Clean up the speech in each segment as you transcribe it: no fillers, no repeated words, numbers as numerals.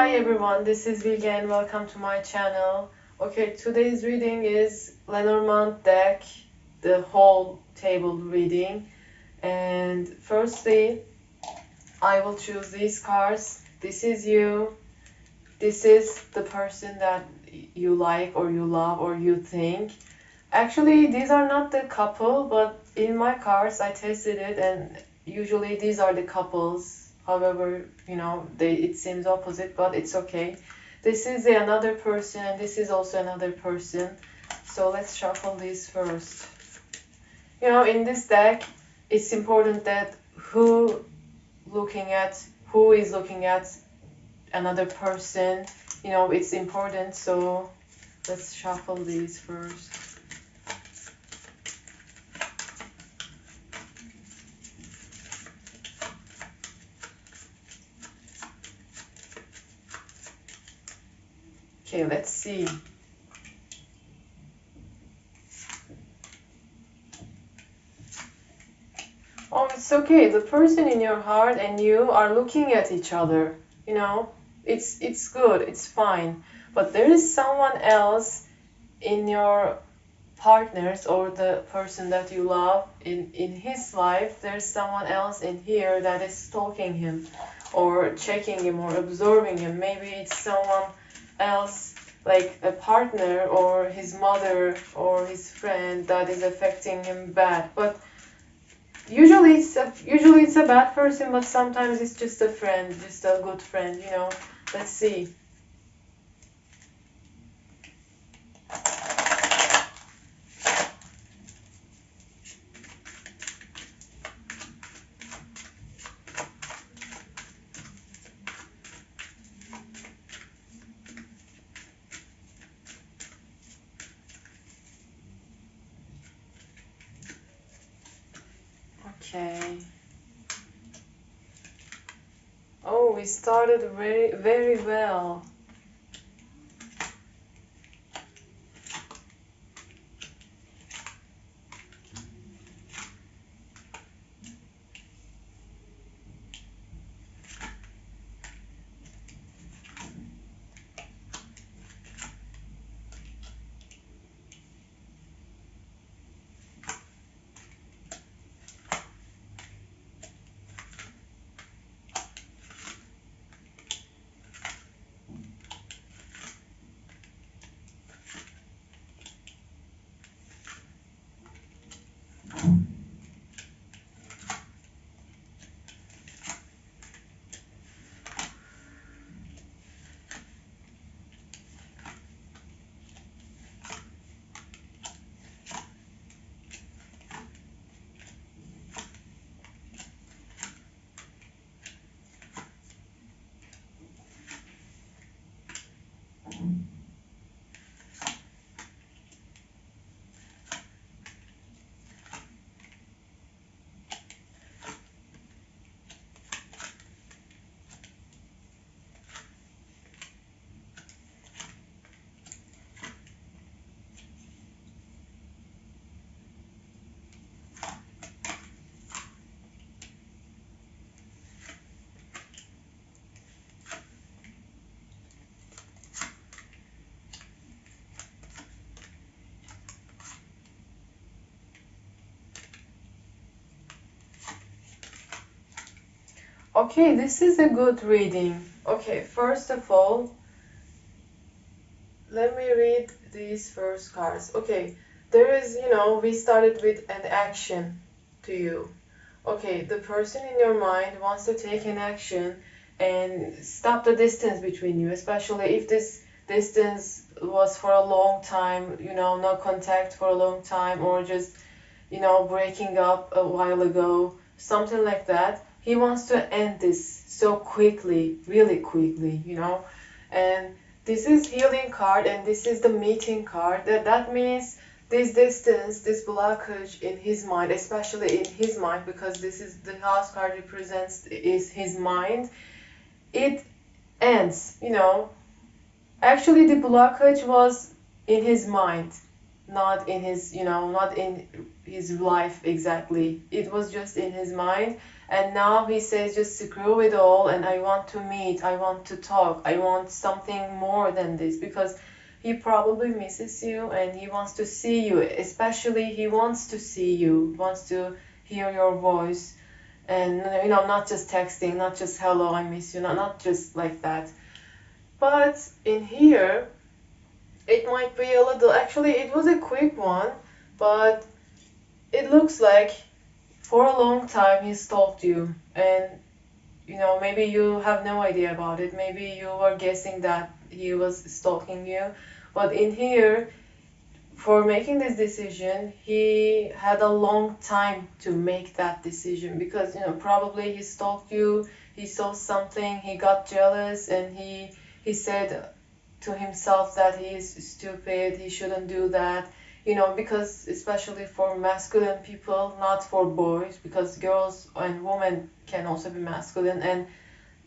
Hi everyone, this is Vilga and welcome to my channel. Okay, today's reading is Lenormand deck, the whole table reading. And firstly, I will choose these cards. This is you. This is the person that you like or you love or you think. Actually, these are not the couple, but in my cards I tested it and usually these are the couples. However, it seems opposite, but it's okay. This is another person and this is also another person. So let's shuffle these first. In this deck, it's important that who is looking at another person. It's important, so let's shuffle these first. Okay, let's see. Oh, it's okay. The person in your heart and you are looking at each other. It's good. It's fine. But there is someone else in your partners or the person that you love in his life. There's someone else in here that is stalking him or checking him or observing him. Maybe it's someone else, like a partner or his mother or his friend, that is affecting him bad. But usually it's a bad person, but sometimes it's just a friend, just a good friend. Let's see. Okay. Oh, we started very, very well. Okay, this is a good reading. Okay, first of all, let me read these first cards. Okay, we started with an action to you. Okay, the person in your mind wants to take an action and stop the distance between you, especially if this distance was for a long time, no contact for a long time, or just, breaking up a while ago, something like that. He wants to end this so quickly, really quickly. And this is healing card and this is the meeting card. That means this distance, this blockage in his mind, especially in his mind, because this is the house card represents is his mind. It ends. Actually, the blockage was in his mind, not in his life exactly. It was just in his mind, And now he says, just screw it all, and I want to meet, I want to talk, I want something more than this, because he probably misses you and he wants to see you. Especially he wants to see you, wants to hear your voice. And not just texting, not just hello, I miss you, not just like that. But in here, it might be a little, actually it was a quick one, but it looks like for a long time he stalked you. And maybe you have no idea about it, maybe you were guessing that he was stalking you. But in here, for making this decision, he had a long time to make that decision, because probably he stalked you, he saw something, he got jealous, and he said to himself that he is stupid, he shouldn't do that. Because especially for masculine people, not for boys, because girls and women can also be masculine, and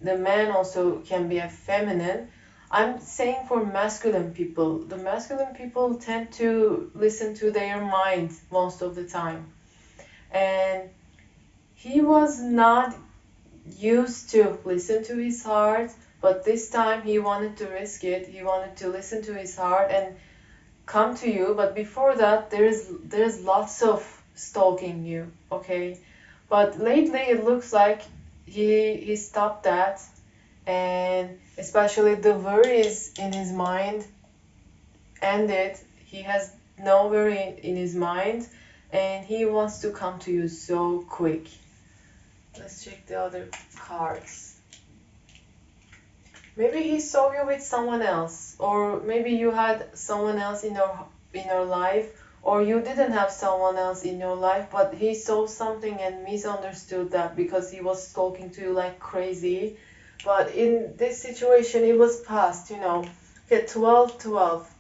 the man also can be a feminine. I'm saying for masculine people. The masculine people tend to listen to their mind most of the time. And he was not used to listen to his heart, but this time he wanted to risk it. He wanted to listen to his heart and come to you. But before that, there's lots of stalking you, okay? But lately it looks like he stopped that, and especially the worries in his mind ended. He has no worry in his mind, and he wants to come to you so quick. Let's check the other cards. Maybe he saw you with someone else, or maybe you had someone else in your life, or you didn't have someone else in your life, but he saw something and misunderstood that because he was talking to you like crazy. But in this situation, it was past, Okay, 12, 12.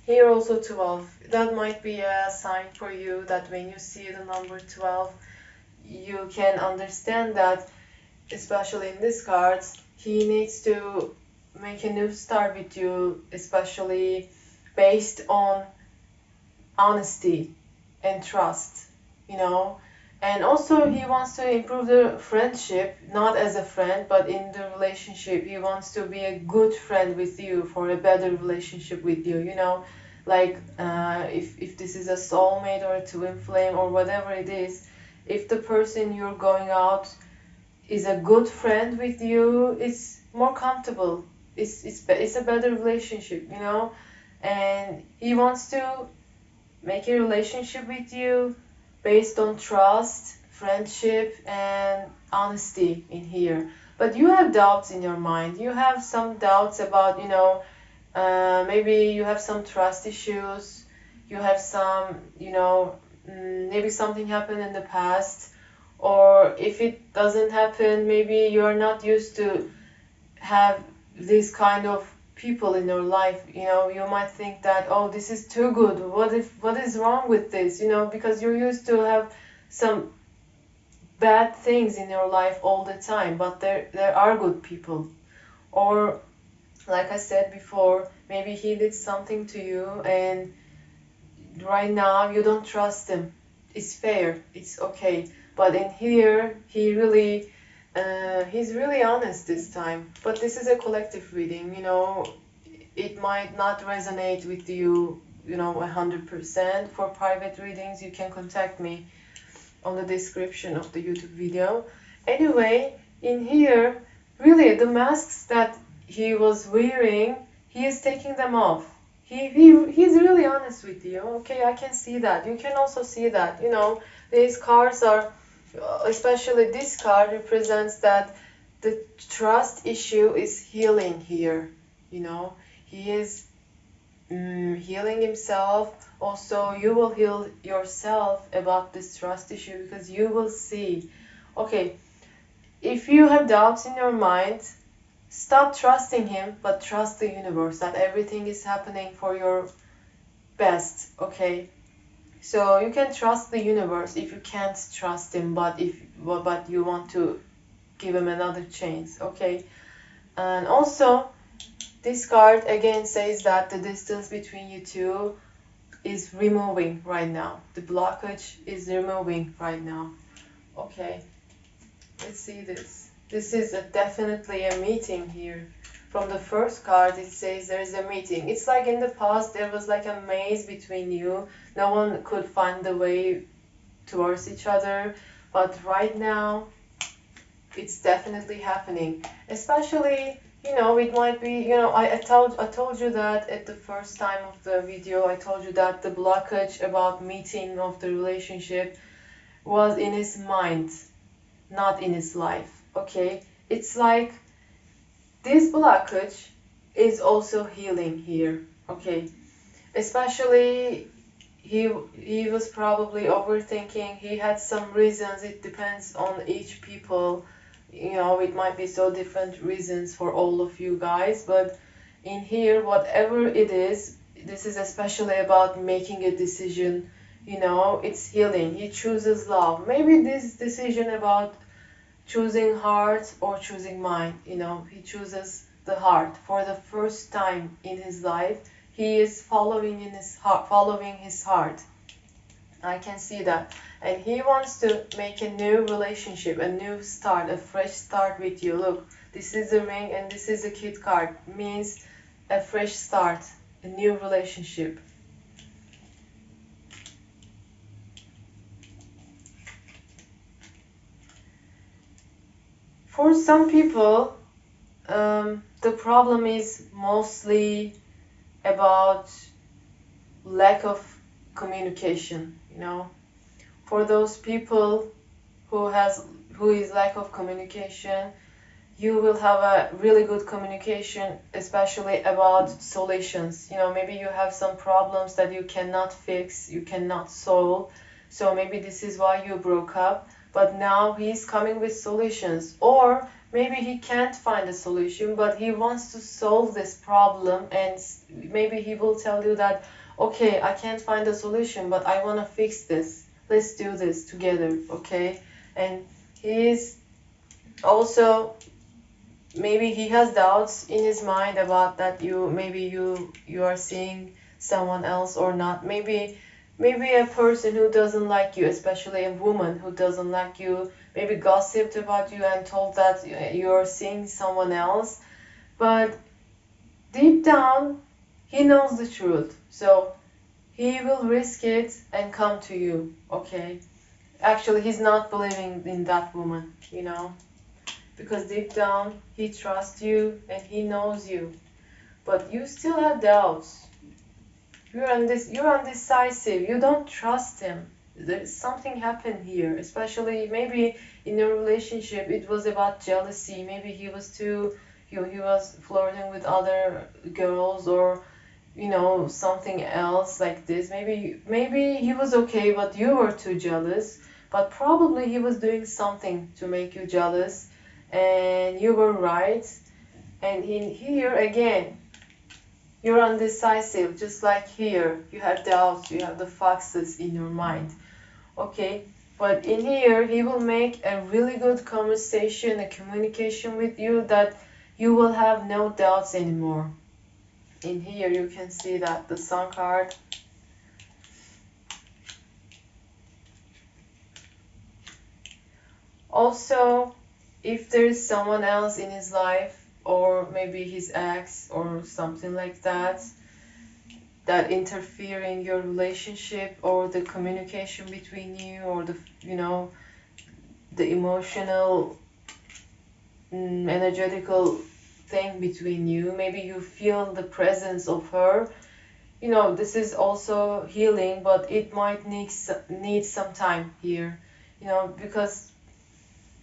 Here also 12. That might be a sign for you that when you see the number 12, you can understand that, especially in these cards, he needs to make a new start with you, especially based on honesty and trust, And also he wants to improve the friendship, not as a friend, but in the relationship. He wants to be a good friend with you, for a better relationship with you, Like if this is a soulmate or a twin flame or whatever it is, if the person you're going out is a good friend with you, it's more comfortable. It's a better relationship, And he wants to make a relationship with you based on trust, friendship, and honesty in here. But you have doubts in your mind. You have some doubts about, maybe you have some trust issues. You have some, maybe something happened in the past. Or if it doesn't happen, maybe you're not used to have this kind of people in your life. You might think that, oh, this is too good, what is wrong with this, because you're used to have some bad things in your life all the time, but there are good people. Or like I said before, maybe he did something to you and right now you don't trust him. It's fair, it's okay, but in here he's really honest this time. But this is a collective reading, it might not resonate with you, 100%. For private readings, you can contact me on the description of the YouTube video. Anyway, in here, really, the masks that he was wearing, he is taking them off. He's really honest with you. Okay, I can see that. You can also see that. These cards are, especially this card represents that the trust issue is healing here. He is healing himself. Also, you will heal yourself about this trust issue, because you will see. Okay, if you have doubts in your mind, stop trusting him, but trust the universe that everything is happening for your best, okay? So you can trust the universe if you can't trust him, but you want to give him another chance, okay? And also, this card again says that the distance between you two is removing right now. The blockage is removing right now. Okay. Let's see this. This is definitely a meeting here. From the first card, it says there is a meeting. It's like in the past, there was like a maze between you. No one could find the way towards each other. But right now, it's definitely happening. Especially, it might be, I told you that at the first time of the video, I told you that the blockage about meeting of the relationship was in his mind, not in his life. Okay? It's like this blockage is also healing here. Okay? Especially he was probably overthinking. He had some reasons. It depends on each people. It might be so different reasons for all of you guys, but in here, whatever it is, this is especially about making a decision. It's healing. He chooses love. Maybe this decision about choosing heart or choosing mind. He chooses the heart for the first time in his life. He is following his heart. I can see that. And he wants to make a new relationship, a new start, a fresh start with you. Look, this is a ring and this is a kid card. Means a fresh start, a new relationship. For some people, the problem is mostly about lack of communication. For those people who is lack of communication, you will have a really good communication, especially about solutions. Maybe you have some problems that you cannot fix, you cannot solve, so maybe this is why you broke up, but now he's coming with solutions. Or maybe he can't find a solution, but he wants to solve this problem, and maybe he will tell you that, okay, I can't find a solution, but I want to fix this. Let's do this together, okay? And he's also, maybe he has doubts in his mind about that you are seeing someone else or not. Maybe a person who doesn't like you, especially a woman who doesn't like you, maybe gossiped about you and told that you're seeing someone else. But deep down, he knows the truth. So he will risk it and come to you, okay? Actually, he's not believing in that woman, because deep down, he trusts you and he knows you. But you still have doubts. You're undecisive. You don't trust him. There's something happened here, especially maybe in your relationship. It was about jealousy. Maybe he was flirting with other girls, or something else like this. Maybe he was okay, but you were too jealous. But probably he was doing something to make you jealous, and you were right. And in here again, you're undecisive, just like here. You have doubts, you have the foxes in your mind. Okay, but in here, he will make a really good conversation, a communication with you that you will have no doubts anymore. In here, you can see that the Sun card. Also, if there is someone else in his life, or maybe his ex or something like that interfere in your relationship or the communication between you, or the emotional, energetical thing between you. Maybe you feel the presence of her. This is also healing, but it might need some time here. Because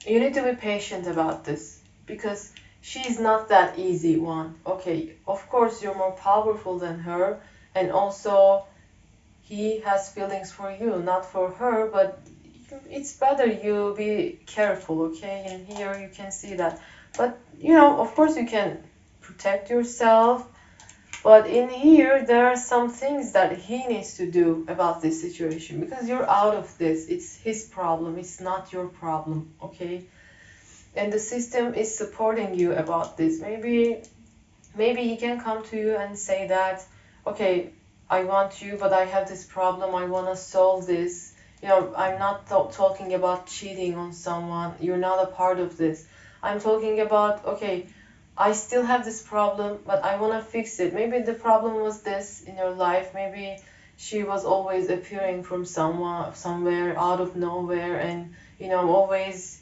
you need to be patient about this, because she's not that easy one. Okay, of course you're more powerful than her, and also he has feelings for you, not for her, but it's better you be careful, okay? And here you can see that. But, of course you can protect yourself, but in here there are some things that he needs to do about this situation, because you're out of this. It's his problem, it's not your problem, okay? And the system is supporting you about this. Maybe he can come to you and say that, okay, I want you, but I have this problem, I want to solve this. I'm not talking about cheating on someone. You're not a part of this. I'm talking about, okay, I still have this problem, but I want to fix it. Maybe the problem was this in your life. Maybe she was always appearing from someone, somewhere out of nowhere, and always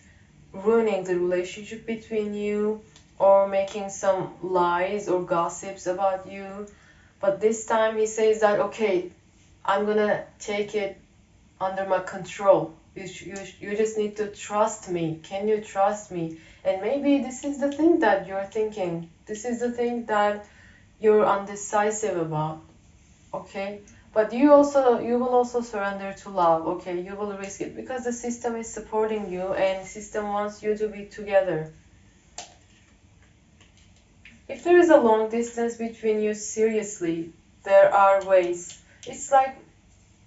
ruining the relationship between you, or making some lies or gossips about you. But this time he says that, okay, I'm gonna take it under my control. You just need to trust me. Can you trust me? And maybe this is the thing that you're thinking. This is the thing that you're undecisive about. Okay? But you will also surrender to love. Okay? You will risk it because the system is supporting you and the system wants you to be together. If there is a long distance between you, seriously, there are ways. It's like,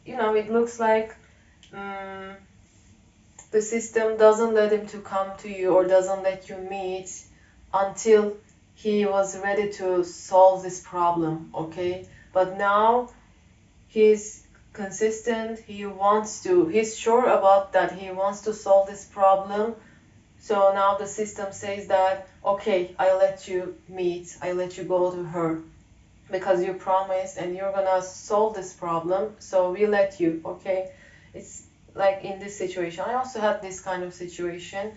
it looks like mm, the system doesn't let him to come to you or doesn't let you meet until he was ready to solve this problem, okay? But now he's consistent, he's sure about that, he wants to solve this problem. So now the system says that, okay, I let you meet, I let you go to her because you promised and you're gonna solve this problem, so we let you, okay? It's like in this situation. I also had this kind of situation,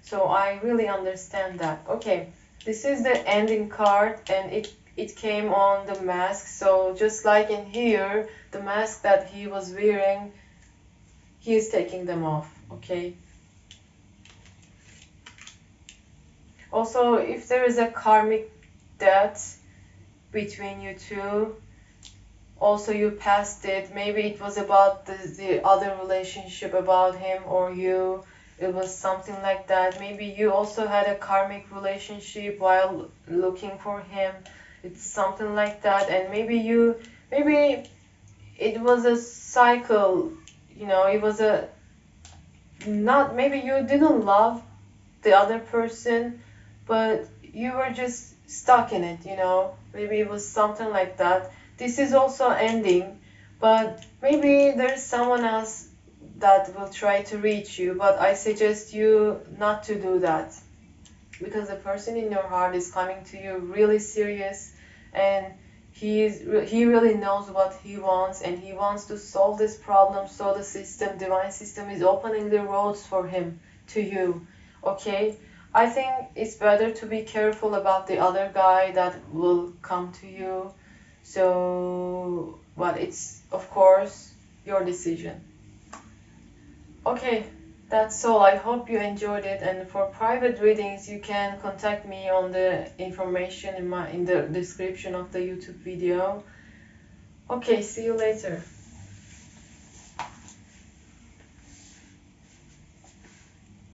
so I really understand that. Okay, this is the ending card, and it came on the mask. So just like in here, the mask that he was wearing, he is taking them off, okay? Also, if there is a karmic debt between you two, also you passed it, maybe it was about the other relationship, about him or you, it was something like that. Maybe you also had a karmic relationship while looking for him, it's something like that. And maybe it was a cycle, it was a not maybe you didn't love the other person, but you were just stuck in it, maybe it was something like that. This is also ending, but maybe there's someone else that will try to reach you, but I suggest you not to do that because the person in your heart is coming to you really serious, and he really knows what he wants, and he wants to solve this problem. So the divine system is opening the roads for him to you, okay? I think it's better to be careful about the other guy that will come to you. So, but it's of course your decision. Okay, that's all. I hope you enjoyed it. And for private readings, you can contact me on the information in the description of the YouTube video. Okay, see you later.